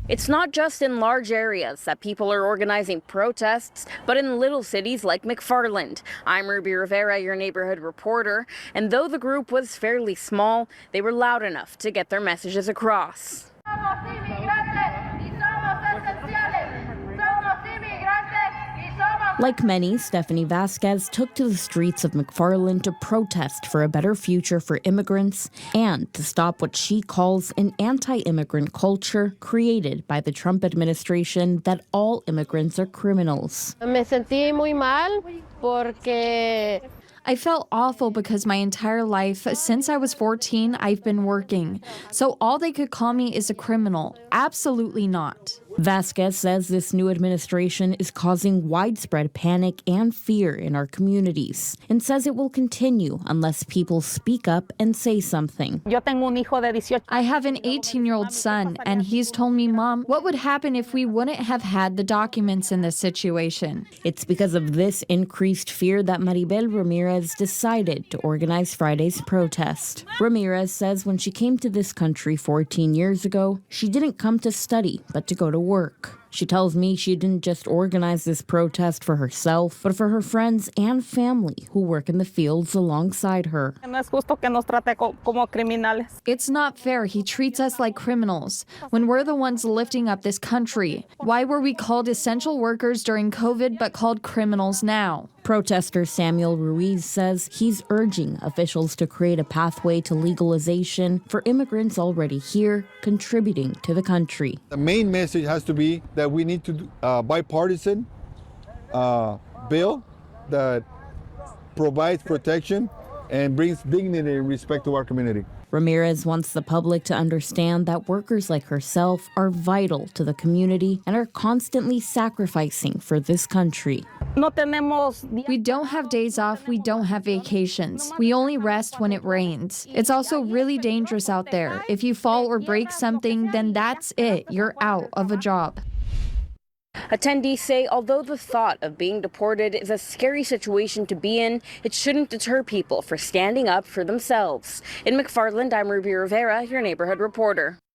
It's not just in large areas that people are organizing protests, but in little cities like McFarland. I'm Ruby Rivera, your neighborhood reporter, and though the group was fairly small, they were loud enough to get their messages across. Like many, Stephanie Vasquez took to the streets of McFarland to protest for a better future for immigrants and to stop what she calls an anti-immigrant culture created by the Trump administration that all immigrants are criminals. Me sentí muy mal porque I felt awful because my entire life, since I was 14, I've been working. So all they could call me is a criminal. Absolutely not. Vasquez says this new administration is causing widespread panic and fear in our communities and says it will continue unless people speak up and say something. I have an 18-year-old son, and he's told me, Mom, what would happen if we wouldn't have had the documents in this situation? It's because of this increased fear that Maribel Ramirez decided to organize Friday's protest. Ramirez says when she came to this country 14 years ago, she didn't come to study, but to go to work. She tells me she didn't just organize this protest for herself, but for her friends and family who work in the fields alongside her. It's not fair. He treats us like criminals when we're the ones lifting up this country. Why were we called essential workers during COVID but called criminals now? Protester Samuel Ruiz says he's urging officials to create a pathway to legalization for immigrants already here, contributing to the country. The main message has to be that we need to do a bipartisan bill that provides protection and brings dignity and respect to our community. Ramirez wants the public to understand that workers like herself are vital to the community and are constantly sacrificing for this country. We don't have days off, we don't have vacations. We only rest when it rains. It's also really dangerous out there. If you fall or break something, then that's it. You're out of a job. Attendees say although the thought of being deported is a scary situation to be in, it shouldn't deter people for standing up for themselves. In McFarland, I'm Ruby Rivera, your neighborhood reporter.